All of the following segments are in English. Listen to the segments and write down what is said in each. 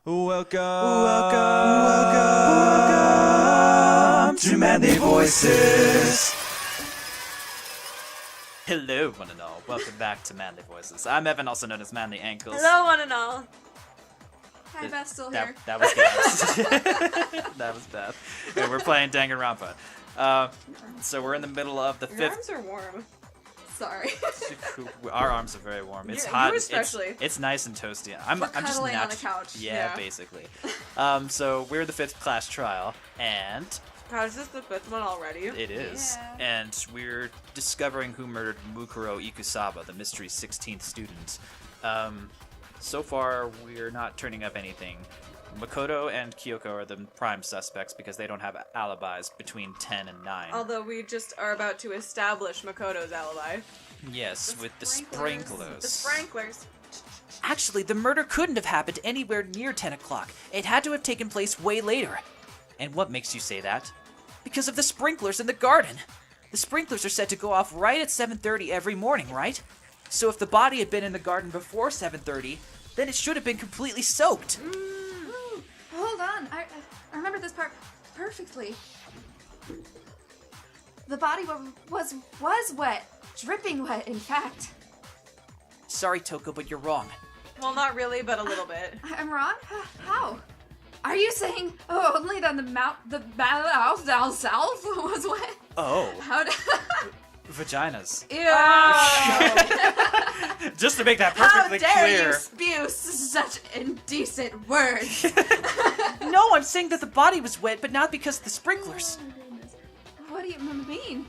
Welcome to Manly Voices. Hello, one and all. Welcome back to Manly Voices. I'm Evan, also known as Manly Ankles. Hello, one and all. Hi, Beth, still here. That was Beth. That was Beth. And we're playing Danganronpa. So we're in the middle of the Your fifth. arms are warm. Sorry. Our arms are very warm. It's You hot. especially. It's nice and toasty. We're I'm just cuddling on the couch. Yeah, basically. So we're the fifth class trial, and God, is this the fifth one already? it is. Yeah. And we're discovering who murdered Mukuro Ikusaba, the mystery 16th student. So far, we're not turning up anything. Makoto and Kyoko are the prime suspects because they don't have alibis between 10 and 9. Although we just are about to establish Makoto's alibi. Yes, with the sprinklers. The sprinklers. Actually, the murder couldn't have happened anywhere near 10 o'clock. It had to have taken place way later. And what makes you say that? Because of the sprinklers in the garden. The sprinklers are set to go off right at 7:30 every morning, right? So if the body had been in the garden before 7:30, then it should have been completely soaked. Hold on, I remember this part perfectly. The body was wet, dripping wet, in fact. Sorry, Toko, but you're wrong. Well, not really, but a little bit. I'm wrong? How? Are you saying only that the house down south was wet? Oh, How did... vaginas. Ew! Just to make that How perfectly dare you clear. spew such indecent words? No, I'm saying that the body was wet, but not because of the sprinklers. What do you mean?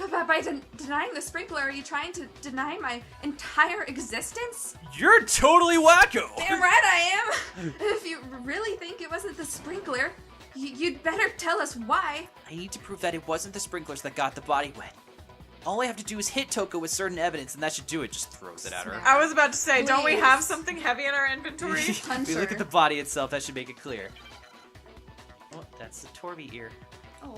By denying the sprinkler, are you trying to deny my entire existence? You're totally wacko. Damn right I am! If you really think it wasn't the sprinkler, you'd better tell us why. I need to prove that it wasn't the sprinklers that got the body wet. All I have to do is hit Toko with certain evidence, and that should do it. Just throws it at her. I was about to say, don't we Please. have something heavy in our inventory? If you look at the body itself, that should make it clear. Oh, that's the Torby ear.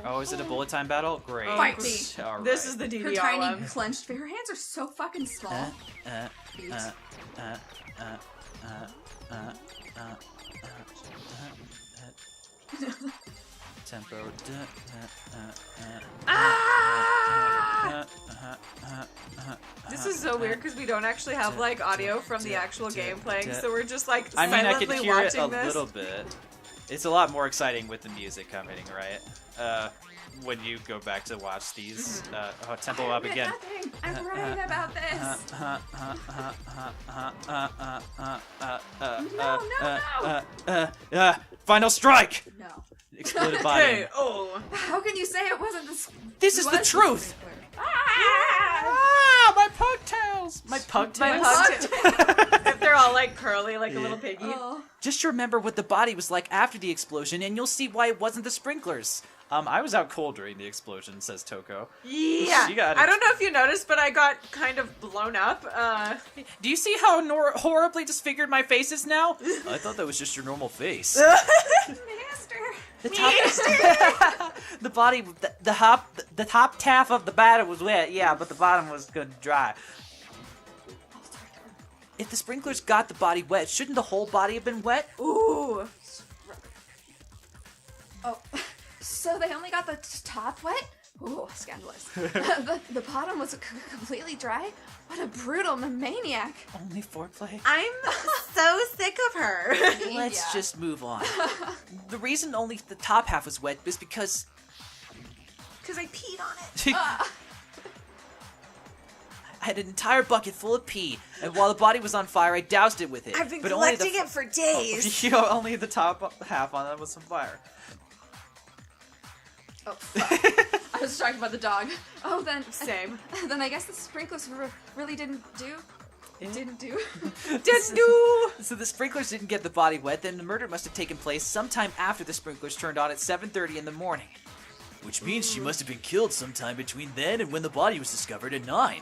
Oh, is it a bullet time battle? Great. Fight me. All right. This is the Her DDR tiny one. clenched, her hands are so fucking small. Tempo. This is so weird because we don't actually have like audio from the actual game playing, so we're just like I mean, I silently could hear it watching a this. little bit. It's a lot more exciting with the music coming, right? When you go back to watch these, tempo up again. Nothing. I'm right about this. No. Final strike! No. Exploded body. Hey, oh. How can you say it wasn't the This is the truth! Ah, my pugtails! My pugtails? My pug if they're all like curly like a little piggy. Oh. Just remember what the body was like after the explosion, and you'll see why it wasn't the sprinklers. I was out cold during the explosion, says Toko. Yeah. She got I it. don't know if you noticed, but I got kind of blown up. Do you see how horribly disfigured my face is now? I thought that was just your normal face. Master. The top, the body, the top half of the body was wet, yeah, but the bottom was good dry. If the sprinklers got the body wet, shouldn't the whole body have been wet? Ooh. Oh, so they only got the top wet? Ooh, scandalous. the bottom was completely dry? What a brutal maniac. Only foreplay? I'm so sick of her. Let's just move on. The reason only the top half was wet is because Because I peed on it. I had an entire bucket full of pee, and while the body was on fire, I doused it with it. I've been But only collecting it for days. You know, only the top half on it was some fire. Oh, fuck. I was talking about the dog. Oh, then... Same. Then I guess the sprinklers really didn't do... Didn't do? Didn't do. So the sprinklers didn't get the body wet, then the murder must have taken place sometime after the sprinklers turned on at 7:30 in the morning. Which means she must have been killed sometime between then and when the body was discovered at 9.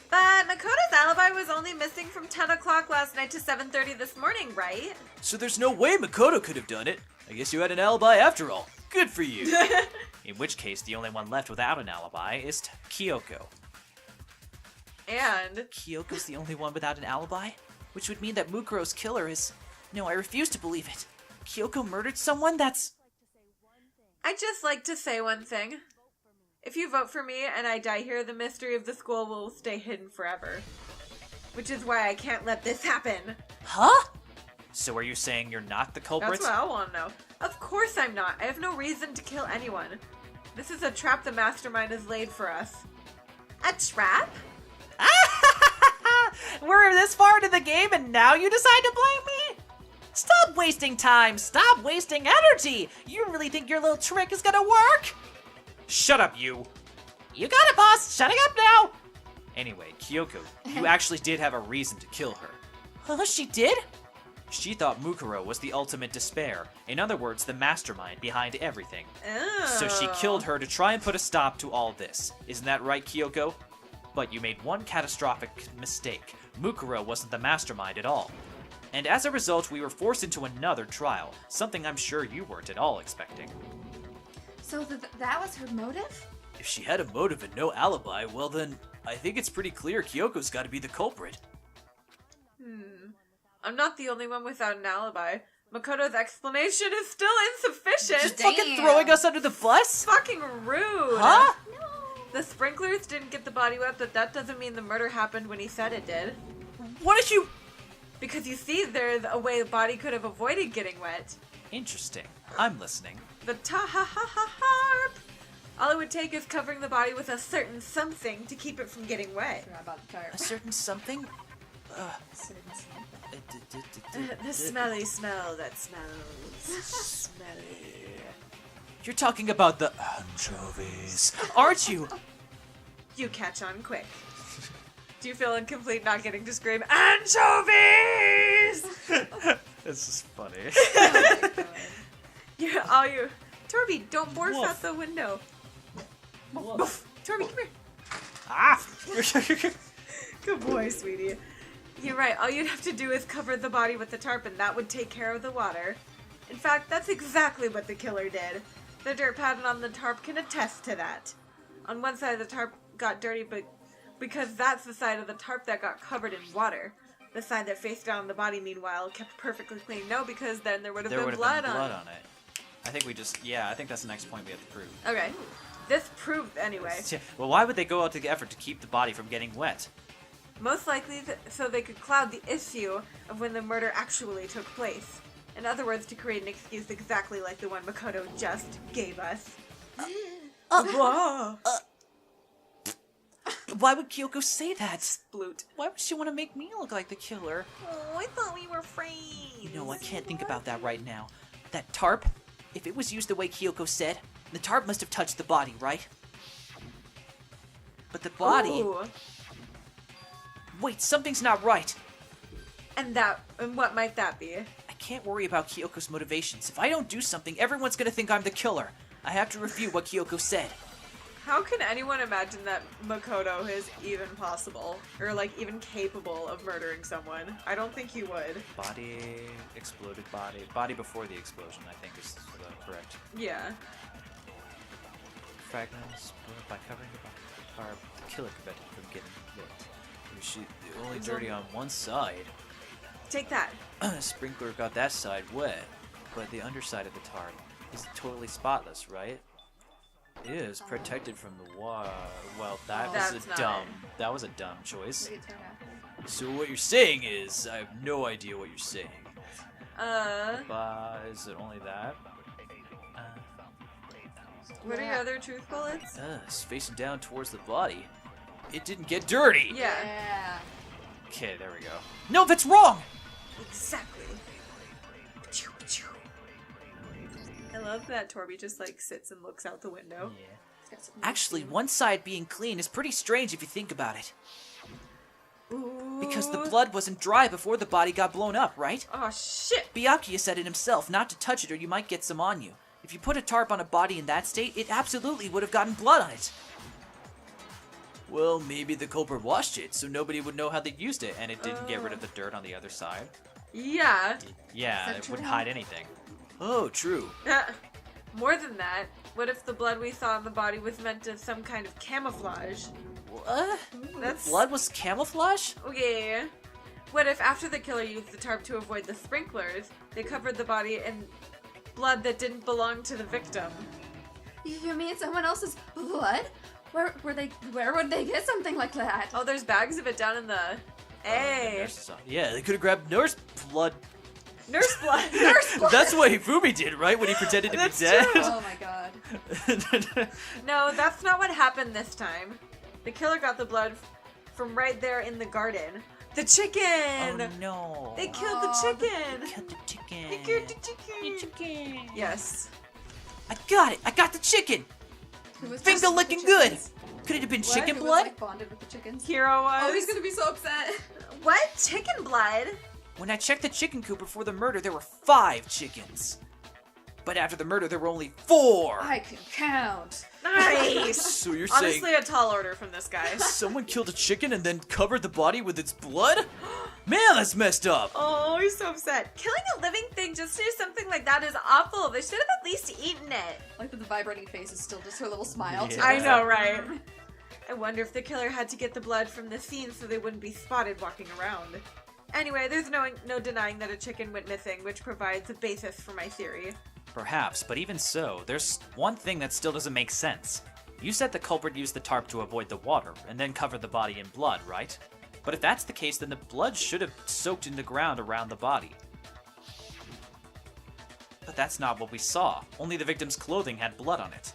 But Makoto's alibi was only missing from 10 o'clock last night to 7:30 this morning, right? So there's no way Makoto could have done it. I guess you had an alibi after all. Good for you. In which case, the only one left without an alibi is Kyoko. And Kyoko's the only one without an alibi? Which would mean that Mukuro's killer is No, I refuse to believe it. Kyoko murdered someone? That's... I'd just like to say one thing. If you vote for me and I die here, the mystery of the school will stay hidden forever. Which is why I can't let this happen. Huh? So are you saying you're not the culprit? That's what I want to know. Of course I'm not. I have no reason to kill anyone. This is a trap the mastermind has laid for us. A trap? We're this far into the game and now you decide to blame me? Stop wasting time! Stop wasting energy! You really think your little trick is gonna work? Shut up, you! You got it, boss! Shutting up now! Anyway, Kyoko, you actually did have a reason to kill her. Huh, she did? She thought Mukuro was the ultimate despair. In other words, the mastermind behind everything. Oh. So she killed her to try and put a stop to all this. Isn't that right, Kyoko? But you made one catastrophic mistake. Mukuro wasn't the mastermind at all. And as a result, we were forced into another trial, something I'm sure you weren't at all expecting. So that was her motive? If she had a motive and no alibi, well then, I think it's pretty clear Kyoko's gotta be the culprit. I'm not the only one without an alibi. Makoto's explanation is still insufficient. Just fucking throwing us under the bus? Fucking rude. Huh? The sprinklers didn't get the body wet, but that doesn't mean the murder happened when he said it did. What did you... Because you see, there's a way the body could have avoided getting wet. Interesting. I'm listening. The tarp. All it would take is covering the body with a certain something to keep it from getting wet. Forgot about the tarp. A certain something? The smelly smell that smells. Smelly. You're talking about the anchovies, Aren't you? You catch on quick. Do you feel incomplete not getting to scream, anchovies? This is funny. You. Torby, don't force out the window. Torby, come here. Ah! Good boy, sweetie. You're right. All you'd have to do is cover the body with the tarp, and that would take care of the water. In fact, that's exactly what the killer did. The dirt pattern on the tarp can attest to that. On one side, the tarp got dirty, but because that's the side of the tarp that got covered in water. The side that faced down the body, meanwhile, kept perfectly clean. No, because then there would have been blood on it. I think I think that's the next point we have to prove. Okay. This proved anyway. Well, why would they go out to the effort to keep the body from getting wet? Most likely so they could cloud the issue of when the murder actually took place. In other words, to create an excuse exactly like the one Makoto just gave us. Why would Kyoko say that? Sploot. Why would she want to make me look like the killer? Oh, I thought we were friends. No, I can't think about that right now. That tarp, if it was used the way Kyoko said, the tarp must have touched the body, right? But the body... Ooh. Wait, something's not right. And what might that be? I can't worry about Kyoko's motivations. If I don't do something, everyone's gonna think I'm the killer. I have to refute what Kyoko said. How can anyone imagine that Makoto is even possible, or like even capable of murdering someone? I don't think he would. Body, exploded body. Body before the explosion, I think is correct. Yeah. Fragments, by covering the body with the tarp, the killer prevented from getting wet. She only dirty on one side. Take that. Sprinkler got that side wet, but the underside of the tarp is totally spotless, right? It is protected from the water. Well, that was a dumb choice. So what you're saying is, I have no idea what you're saying. Is it only that? What are your other truth bullets? It's facing down towards the body. It didn't get dirty. Yeah. Okay, there we go. No, that's wrong! Exactly. I love that Torby just like sits and looks out the window. Yeah. Actually, one side being clean is pretty strange if you think about it. Ooh. Because the blood wasn't dry before the body got blown up, right? Oh shit! Byakuya said it himself, not to touch it or you might get some on you. If you put a tarp on a body in that state, it absolutely would have gotten blood on it. Well, maybe the culprit washed it, so nobody would know how they used it, and it didn't get rid of the dirt on the other side. Yeah. Yeah, Is that it true? wouldn't hide anything. Oh, true. More than that, what if the blood we saw on the body was meant to some kind of camouflage? What? That's Blood was camouflage? okay. What if after the killer used the tarp to avoid the sprinklers, they covered the body in blood that didn't belong to the victim? You mean someone else's blood? Where would they get something like that? Oh, there's bags of it down in the... Hey. Yeah, they could have grabbed nurse blood. Nurse blood. Nurse blood. That's what Hifumi did, right? When he pretended to be That's dead. true. Oh my god. No, that's not what happened this time. The killer got the blood from right there in the garden. The chicken! Oh no. They killed the chicken! Killed the chicken. They killed the chicken! Yes. I got it. I got the chicken. Who was Finger just with the looking good. chickens? Could it have been What? chicken Who was, blood? like, bonded with the chickens? Hero was... Oh, he's gonna be so upset. What? Chicken blood? When I checked the chicken coop before the murder, there were 5 chickens. But after the murder, there were only 4. I can count. Nice! So you're saying Honestly, a tall order from this guy. someone killed a chicken and then covered the body with its blood? Man, that's messed up. Oh, he's so upset. Killing a living thing just to do something like that is awful. They should have at least eaten it. Like the vibrating face is still just her little smile. Yeah. too. I know, right? I wonder if the killer had to get the blood from the scene so they wouldn't be spotted walking around. Anyway, there's no denying that a chicken went missing, which provides a basis for my theory. Perhaps, but even so, there's one thing that still doesn't make sense. You said the culprit used the tarp to avoid the water, and then covered the body in blood, right? But if that's the case, then the blood should have soaked in the ground around the body. But that's not what we saw. Only the victim's clothing had blood on it.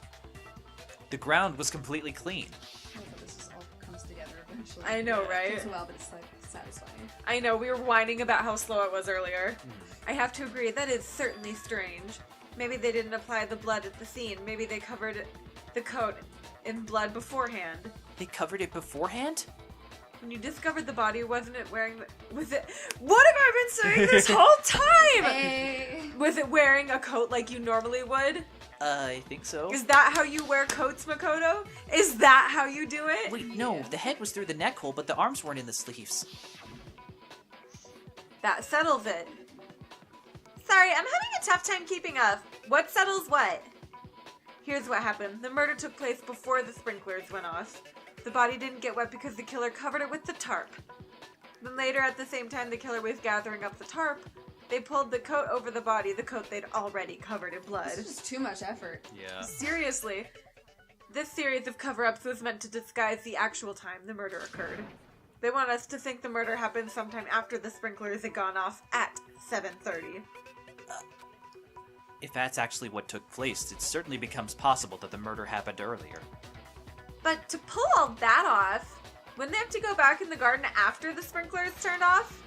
The ground was completely clean. I love how this just all comes together eventually. I know, right? It takes a while, but it's like satisfying. I know, we were whining about how slow it was earlier. I have to agree, that is certainly strange. Maybe they didn't apply the blood at the scene. Maybe they covered the coat in blood beforehand. They covered it beforehand? When you discovered the body, wasn't it wearing... Was it... What have I been saying this whole time? Hey. Was it wearing a coat like you normally would? I think so. Is that how you wear coats, Makoto? Is that how you do it? Wait, no, the head was through the neck hole, but the arms weren't in the sleeves. That settles it. Sorry, I'm having a tough time keeping up. What settles what? Here's what happened. The murder took place before the sprinklers went off. The body didn't get wet because the killer covered it with the tarp. Then later, at the same time the killer was gathering up the tarp, they pulled the coat over the body, the coat they'd already covered in blood. This is just too much effort. Yeah. Seriously, this series of cover-ups was meant to disguise the actual time the murder occurred. They want us to think the murder happened sometime after the sprinklers had gone off at 7:30. If that's actually what took place, it certainly becomes possible that the murder happened earlier. But to pull all that off, wouldn't they have to go back in the garden after the sprinklers turned off?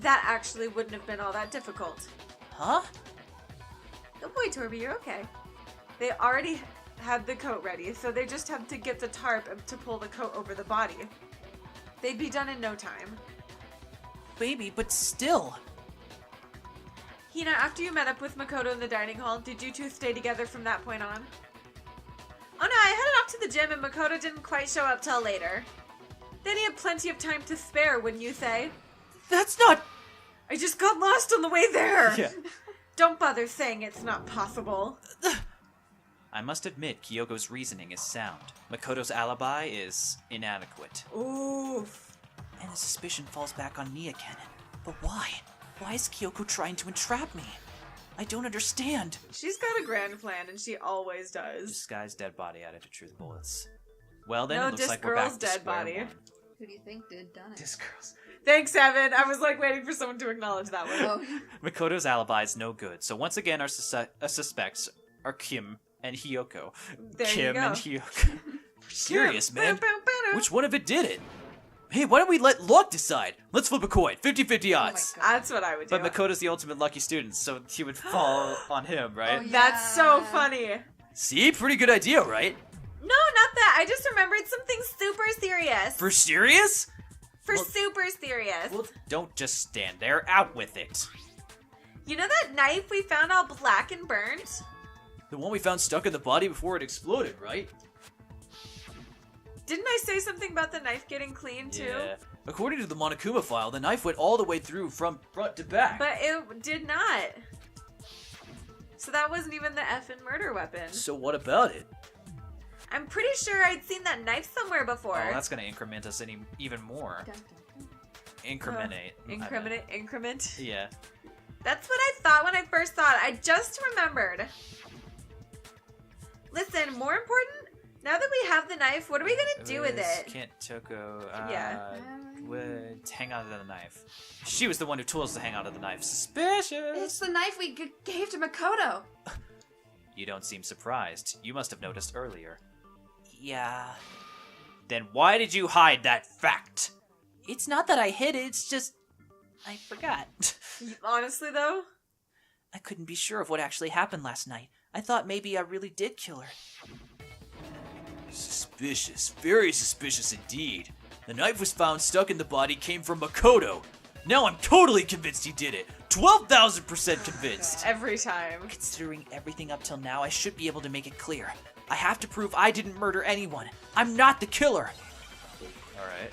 That actually wouldn't have been all that difficult. Huh? Good boy, Torby, you're okay. They already had the coat ready, so they just have to get the tarp to pull the coat over the body. They'd be done in no time. Baby, but still. Hina, after you met up with Makoto in the dining hall, did you two stay together from that point on? Oh no, I headed off to the gym and Makoto didn't quite show up till later. Then he had plenty of time to spare, wouldn't you say? That's not... I just got lost on the way there! Yeah. Don't bother saying it's not possible. I must admit, Kyoko's reasoning is sound. Makoto's alibi is inadequate. Oof. And the suspicion falls back on me again. But why? Why is Kyoko trying to entrap me? I don't understand. She's got a grand plan, and she always does. Disguised dead body added to truth bullets. Well then, No, it looks this like we're back girl's to dead square body. one. Who do you think done it? This girl's... Thanks, Evan. I was like waiting for someone to acknowledge that one. Oh, Makoto's alibi is no good, so once again our suspects are Kim and Hyoko. There you Kim go. and Hyoko. We're serious, man. Bow, bow, bow, bow. Which one of it did it? Hey, why don't we let luck decide? Let's flip a coin. 50-50 my odds. God. That's what I would do. But Makoto's the ultimate lucky student, so he would fall on him, right? Oh, yeah. That's so funny. See? Pretty good idea, right? No, not that. I just remembered something super serious. For serious? For well- super serious. Well, don't just stand there. Out with it. You know that knife we found all black and burnt? The one we found stuck in the body before it exploded, right? Didn't I say something about the knife getting clean too? Yeah. According to the Monokuma file, the knife went all the way through from front to back. But it did not. So that wasn't even the effing murder weapon. So what about it? I'm pretty sure I'd seen that knife somewhere before. Oh, that's gonna increment us even more. dun, dun, dun. Incriminate. Increment? Yeah. That's what I thought when I first thought. I just remembered. Listen, more important, now that we have the knife, what are we gonna do with it? Can't Kyoko, Yeah. would hang on to the knife. She was the one who told us to hang on to the knife. Suspicious! It's the knife we gave to Makoto. You don't seem surprised. You must have noticed earlier. Yeah. Then why did you hide that fact? It's not that I hid it, it's just... I forgot. Honestly, though? I couldn't be sure of what actually happened last night. I thought maybe I really did kill her. Suspicious. Very suspicious indeed. The knife was found stuck in the body came from Makoto. Now I'm totally convinced he did it. 12,000% convinced. Every time. Considering everything up till now, I should be able to make it clear. I have to prove I didn't murder anyone. I'm not the killer. Alright.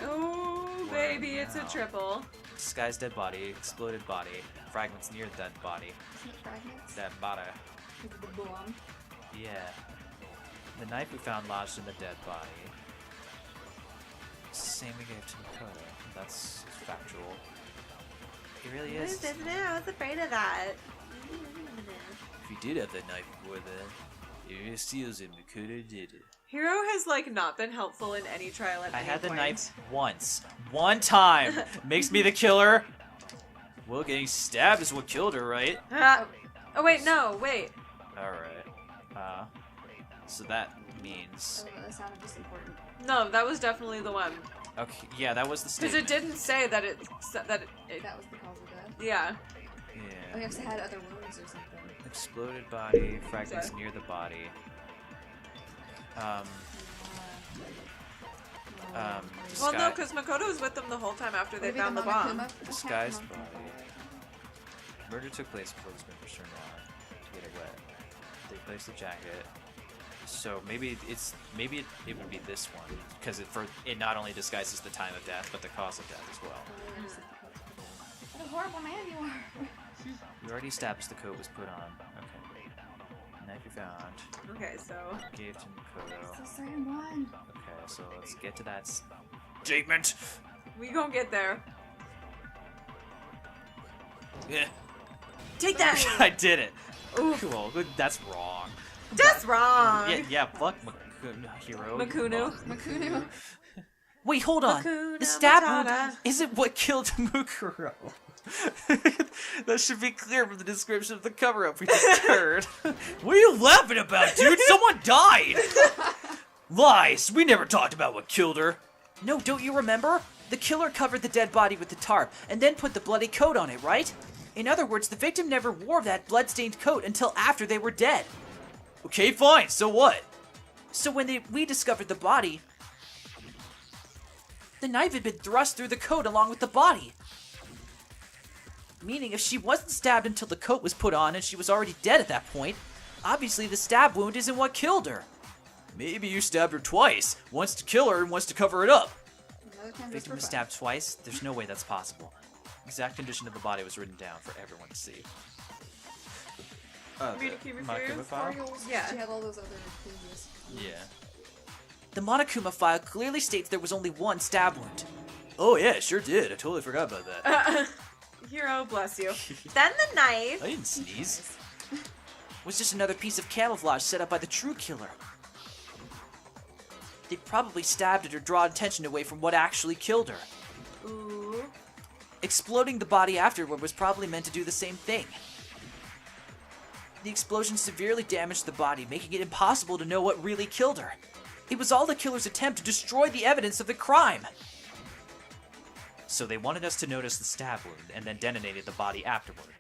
Oh, baby, it's a triple. Disguised dead body, exploded body, fragments near dead body. Fragments. Dead body. The bomb. Yeah. The knife we found lodged in the dead body. Same we gave to Makoto. That's factual. He really What is. is this now? I was afraid of that. If you did have that knife before then, it seals it Makoto did it. Hero has, like, not been helpful in any trial at I any had the point. knife once. One time! Makes me the killer! Well, getting stabbed is what killed her, right? Oh, wait, no, wait. Alright. So that means... Oh, that sounded just important. No, that was definitely the one. Okay, yeah, that was the Because statement. it didn't say that it... That was the cause of death. Yeah. Oh, Yeah. you also had other wounds or something. Exploded body, fragments Sorry. near the body. Well, no, because Makoto was with them the whole time after they Maybe found the bomb. Disguised body. Murder took place before the sprinklers turned on to get it wet. They placed the jacket. So maybe it would be this one because it not only disguises the time of death but the cause of death as well. What a horrible man you are. You already established the coat was put on. Okay. Knife you found. Okay, so... Gave to Mukuro. It's the same one. Okay, so let's get to that Statement. We gonna get there. Yeah. Take that! I did it. Oof. Cool. That's wrong. That's wrong! Yeah, fuck Hero. Makuno. Makuno. Wait, hold on. Hakuna The stab wound Matata. isn't what killed Mukuro. That should be clear from the description of the cover-up we just heard. What are you laughing about, dude? Someone died! Lies! We never talked about what killed her. No, don't you remember? The killer covered the dead body with the tarp and then put the bloody coat on it, right? In other words, the victim never wore that blood-stained coat until after they were dead. Okay, fine, so what? So when we discovered the body, the knife had been thrust through the coat along with the body. Meaning if she wasn't stabbed until the coat was put on and she was already dead at that point, obviously the stab wound isn't what killed her. Maybe you stabbed her twice. Once to kill her and once to cover it up. Another time Victim was stabbed twice? There's no way that's possible. Exact condition of the body was written down for everyone to see. Communicate Makuma with file? Yeah. She had all those other previous. Yeah. The Monokuma file clearly states there was only one stab wound. Oh yeah, sure did. I totally forgot about that. Hero, bless you. Then the knife. I didn't sneeze. Was just another piece of camouflage set up by the true killer. They probably stabbed it or draw attention away from what actually killed her. Ooh. Exploding the body afterward was probably meant to do the same thing. The explosion severely damaged the body, making it impossible to know what really killed her. It was all the killer's attempt to destroy the evidence of the crime. So they wanted us to notice the stab wound and then detonated the body afterward.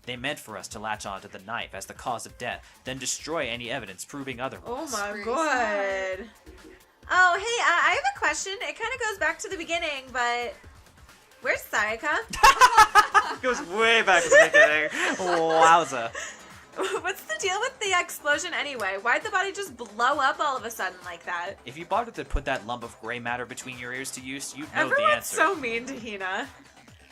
They meant for us to latch onto the knife as the cause of death, then destroy any evidence proving otherwise. Oh my Pretty god. Oh, hey, I have a question. It kind of goes back to the beginning, but where's Sayaka? It goes way back to the beginning. Wowza. What's the deal with the explosion anyway? Why'd the body just blow up all of a sudden like that? If you bothered to put that lump of gray matter between your ears to use, you'd know the Everyone's answer. so mean to Hina.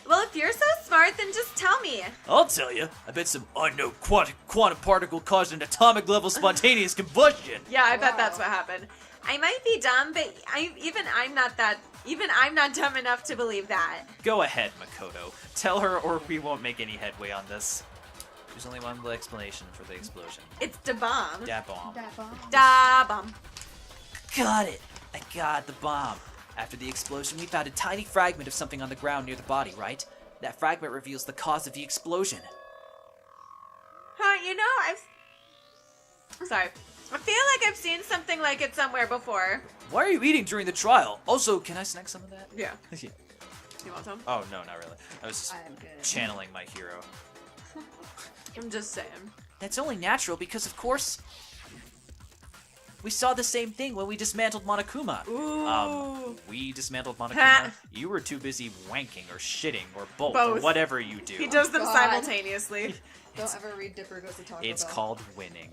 Well, if you're so smart, then just tell me. I'll tell you. I bet some unknown quantum particle caused an atomic level spontaneous combustion. Yeah, I bet Wow. that's what happened. I might be dumb, but I'm not that Even I'm not dumb enough to believe that. Go ahead, Makoto. Tell her or we won't make any headway on this. There's only one explanation for the explosion. It's da bomb. Da bomb. That bomb. Da bomb. Got it! I got the bomb. After the explosion, we found a tiny fragment of something on the ground near the body, right? That fragment reveals the cause of the explosion. Huh, you know, Sorry. I feel like I've seen something like it somewhere before. Why are you eating during the trial? Also, can I snack some of that? Yeah. Yeah. You want some? Oh, no, not really. I was just I'm good. channeling my hero. I'm just saying. That's only natural because, of course, we saw the same thing when we dismantled Monokuma. Ooh. We dismantled Ha. Monokuma. You were too busy wanking or shitting or both, or Both. whatever you do. He does them God. simultaneously. Don't ever read Dipper Goes to Taco Bell. It's called winning.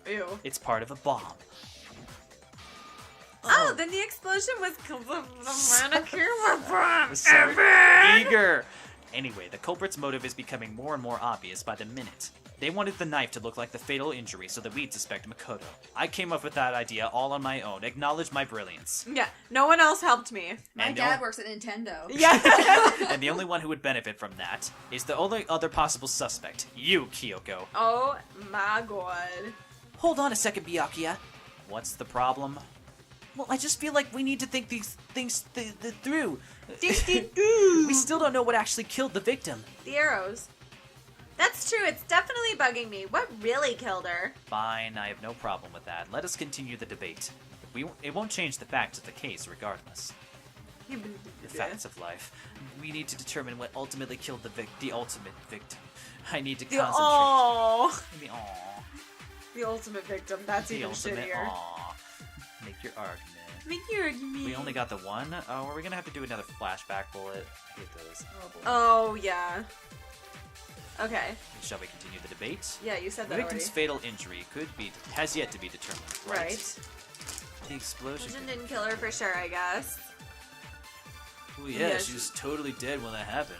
Ew. It's part of a bomb. Oh, then the explosion was because of the Monokuma bomb. So eager. Anyway, the culprit's motive is becoming more and more obvious by the minute. They wanted the knife to look like the fatal injury so that we'd suspect Makoto. I came up with that idea all on my own. Acknowledge my brilliance. Yeah, no one else helped me. My And dad no- works at Nintendo. Yeah. And the only one who would benefit from that is the only other possible suspect, you, Kyoko. Oh my god. Hold on a second, Byakuya. What's the problem? Well, I just feel like we need to think these things through. We still don't know what actually killed the victim. The arrows. That's true, it's definitely bugging me. What really killed her? Fine, I have no problem with that. Let us continue the debate. It won't change the facts of the case, regardless. The facts of life. We need to determine what ultimately killed the ultimate victim. I need to concentrate. Oh, The aw. the ultimate victim. That's The even ultimate shittier. aw. Make your argument. Make your argument. We only got the one? Oh, are we gonna have to do another flashback bullet? I hate those. Oh, boy. Oh yeah. Okay. Shall we continue the debate? Yeah, you said The that victim's already. fatal injury has yet to be determined. Right. The explosion. Explosion didn't kill her for sure, I guess. Oh yeah, Yeah, she was totally dead when that happened.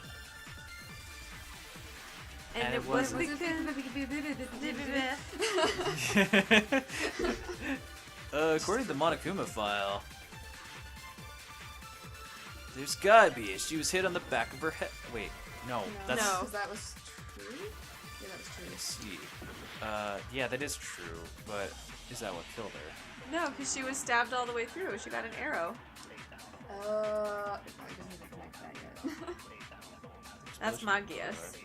And, And it it was wasn't- According to the Monokuma file, there's gotta be it. She was hit on the back of her head. Wait, no, that's. No. Because that was true? Yeah, that was true. Let's see. Yeah, that is true, but is that what killed her? No, because she was stabbed all the way through. She got an arrow. I didn't even connect that yet. That's Magius.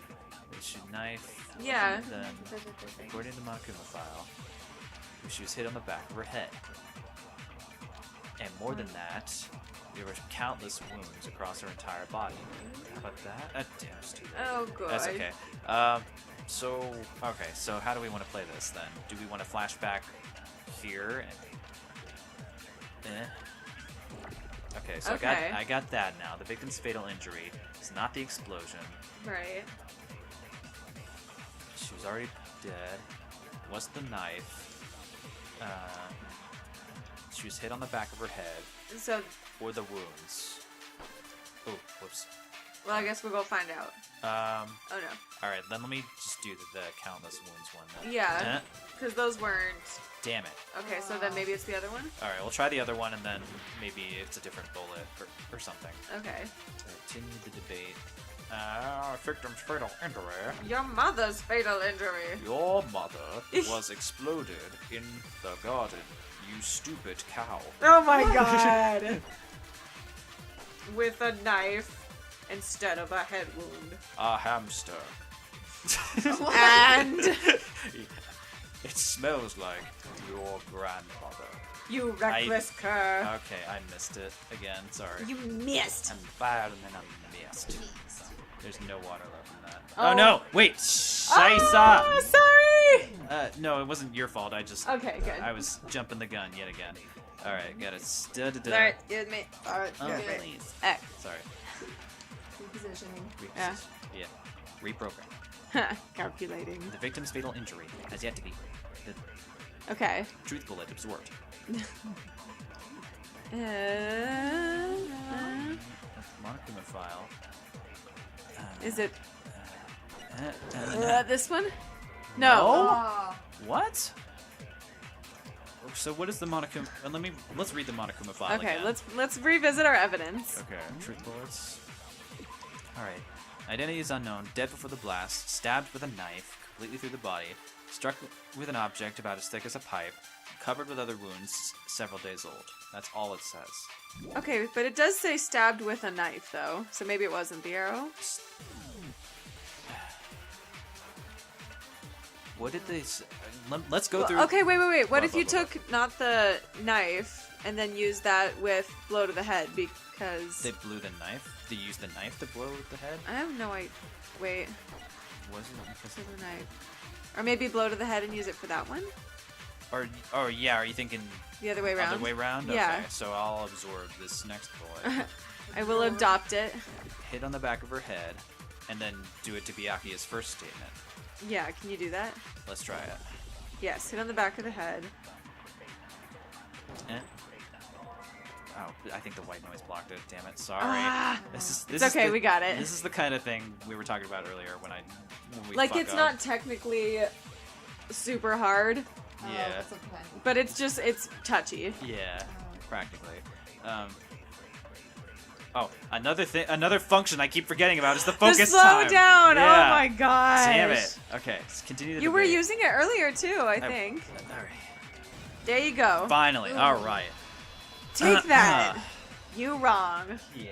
She knife. Yeah. Then, according to the Monokuma file, she was hit on the back of her head. And more than that, there were countless wounds across her entire body. How about that? Damn, stupid. Oh, good. That's okay. So how do we want to play this then? Do we want to flashback here? Okay, so Okay. I got that now. The victim's fatal injury is not the explosion. Right. She was already dead. Was the knife? She was hit on the back of her head, So, or the wounds. Oh, whoops. well, I guess we'll go find out. Oh no. All right, then let me just do the countless wounds one. Then. Yeah. Because those weren't. Damn it. Okay, so then maybe it's the other one? All right, we'll try the other one, and then maybe it's a different bullet or something. Okay. Continue the debate. Victim's fatal injury. Your mother's fatal injury. Your mother was exploded in the garden. You stupid cow. Oh my god. With a knife instead of a head wound. A hamster. And It smells like your grandmother. you reckless cur. Okay, I missed it again. Sorry. You missed. I'm fired and then I missed. There's no water left in that. Oh. Oh, no! Wait! Scheiße! Oh, sorry. No, it wasn't your fault. I just. Okay, good. I was jumping the gun yet again. Alright, got it. Alright, excuse me. Alright, Oh, good. please. X. Sorry. Repositioning. Yeah. Yeah. Reprogram. Calculating. The victim's fatal injury has yet to be the Okay. truth bullet absorbed. Monokuma file. Is it No. this one? No. Oh. What? So what is the Monokuma? Let's read the Monokuma file Okay, again. let's revisit our evidence. Okay, truth bullets. Alright. Identity is unknown, dead before the blast, stabbed with a knife, completely through the body, struck with an object about as thick as a pipe, covered with other wounds, several days old. That's all it says. Okay, but it does say stabbed with a knife, though, so maybe it wasn't the arrow. What did they say? Let's go through... Okay, wait. What if you Blah, blah, took not the knife and then used that with blow to the head because... They blew the knife? They used the knife to blow the head? I have no idea. Wait, Was it because for the knife. Or maybe blow to the head and use it for that one? Or yeah, are you thinking The other way around? other way around? Yeah. Okay, so I'll absorb this next bullet. I will adopt it. Hit on the back of her head, and then do it to Byakuya's first statement. Yeah, can you do that? Let's try it. Yes, hit on the back of the head. Eh? Oh, I think the white noise blocked it. Damn it. Sorry. Ah, this it's okay, we got it. This is the kind of thing we were talking about earlier when we Like, fuck it's up. not technically super hard, Yeah. Oh, that's so fun. but it's touchy. Yeah, practically. Oh, another function I keep forgetting about is the focus The slow time. down! Yeah. Oh my gosh! Damn it. Okay, let's continue the You were debate. using it earlier too, I think. All right. There you go. Finally. Ooh. All right. Take that. You wrong. Yeah.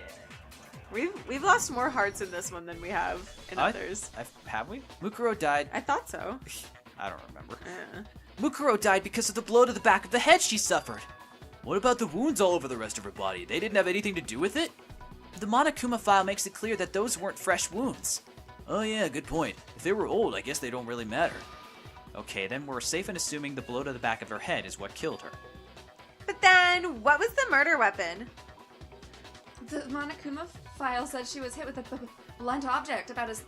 We've lost more hearts in this one than we have in others. Have we? Mukuro died. I thought so. I don't remember. Mukuro died because of the blow to the back of the head she suffered. What about the wounds all over the rest of her body? They didn't have anything to do with it? The Monokuma file makes it clear that those weren't fresh wounds. Oh yeah, good point. If they were old, I guess they don't really matter. Okay, then we're safe in assuming the blow to the back of her head is what killed her. But then, what was the murder weapon? The Monokuma file said she was hit with a blunt object about as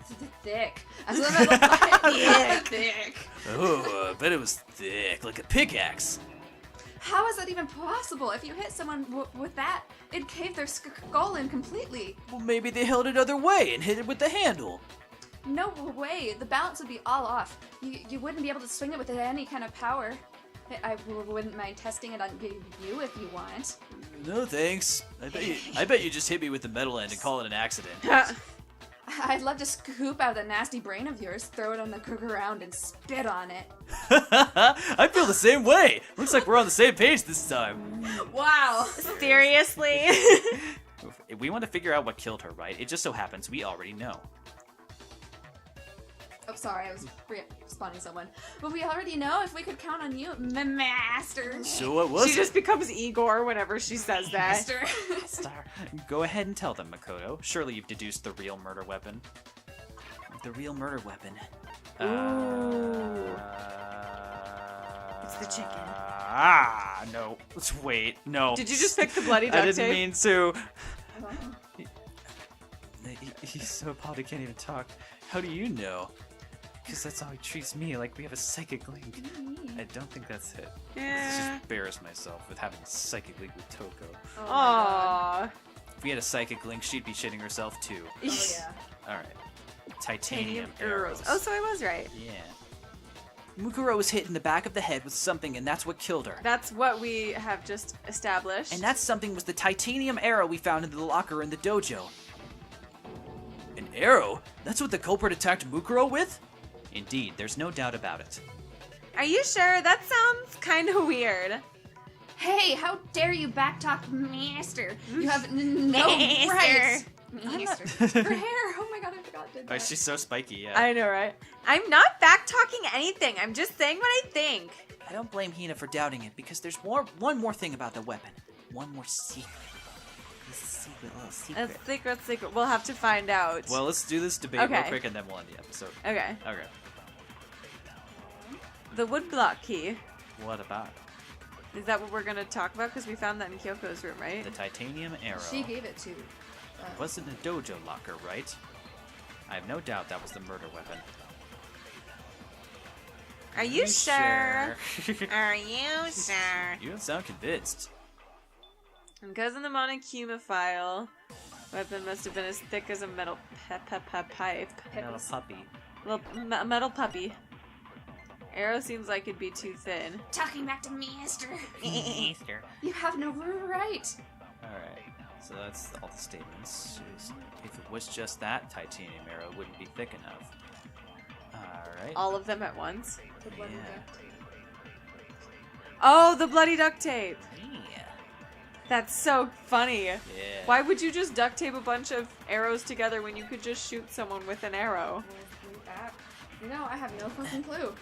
thick as a metal pipe. Thick. Oh, I bet it was thick, like a pickaxe. How is that even possible? If you hit someone with that, it'd cave their skull in completely. Well, maybe they held it other way and hit it with the handle. No way. The balance would be all off. You wouldn't be able to swing it with any kind of power. I wouldn't mind testing it on you if you want. No thanks. I bet you just hit me with the metal end and call it an accident. I'd love to scoop out that nasty brain of yours, throw it on the ground, and spit on it. I feel the same way. Looks like we're on the same page this time. Wow. Seriously? If we want to figure out what killed her, right? It just so happens we already know. Oh, sorry, I was responding to someone. But we already know if we could count on you, master. So what was She it? just becomes Igor whenever she says that. Master. Star. Go ahead and tell them, Makoto. Surely you've deduced the real murder weapon. The real murder weapon. It's the chicken. No. Let's wait. No. Did you just pick the bloody I duct didn't tape? mean to. He's so appalled he can't even talk. How do you know? Because that's how he treats me, like we have a psychic link. I don't think that's it. I Yeah. just embarrass myself with having a psychic link with Toko. Oh my god. Aww. If we had a psychic link, she'd be shitting herself too. Oh yeah. Alright. Titanium arrows. Oh, so I was right. Yeah. Mukuro was hit in the back of the head with something, and that's what killed her. That's what we have just established. And that something was the titanium arrow we found in the locker in the dojo. An arrow? That's what the culprit attacked Mukuro with? Indeed, there's no doubt about it. Are you sure? That sounds kind of weird. Hey, how dare you backtalk master? You have no Master. right. Master. Her hair. Oh my god, I forgot. Did Oh, that. she's so spiky, yeah. I know, right? I'm not back talking anything. I'm just saying what I think. I don't blame Hina for doubting it, because there's one more thing about the weapon. One more secret. It's a secret, little secret. A secret. We'll have to find out. Well, let's do this debate Okay. real quick and then we'll end the episode. Okay. Okay. The wood block key. What about Is that what we're gonna talk about? Because we found that in Kyoko's room, right? the titanium arrow? She gave it to. Was in the dojo locker, right? I have no doubt that was the murder weapon. Are you sure? Sure. Are you sure? You don't sound convinced. Because in the Monokuma file, weapon must have been as thick as a metal pipe. Not a puppy. Metal puppy. Arrow seems like it'd be too thin. Talking back to me, Esther. You have no right. Alright, so that's all the statements. If it was just that titanium arrow, it wouldn't be thick enough. Alright. All of them at once. The bloody Yeah. duct tape. Oh, the bloody duct tape. Yeah. That's so funny. Yeah. Why would you just duct tape a bunch of arrows together when you could just shoot someone with an arrow? No, I have no fucking clue.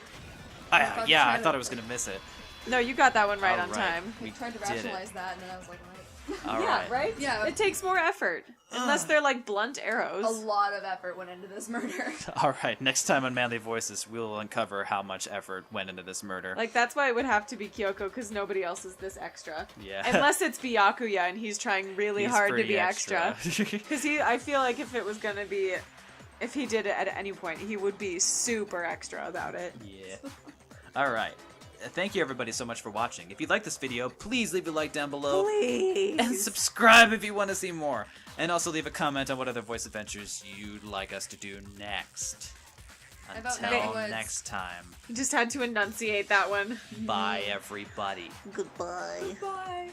I thought I was gonna miss it. No, you got that one right on Alright. time. I tried to did it. rationalize that, and then I was like, right. Alright. Yeah, right? Yeah. It takes more effort. Unless they're like blunt A arrows. lot of effort went into this murder. Alright, next time on Manly Voices, we'll uncover how much effort went into this murder. Like, that's why it would have to be Kyoko, because nobody else is this extra. Yeah. Unless it's Byakuya and he's trying really He's hard to pretty be extra. extra. Because I feel like if it was gonna be, if he did it at any point, he would be super extra about it. Yeah. Alright. Thank you everybody so much for watching. If you like this video, please leave a like down below. Please. And subscribe if you want to see more. And also leave a comment on what other voice adventures you'd like us to do next. I vote Until Nightwoods. next time. You just had to enunciate that one. Bye everybody. Goodbye. Bye.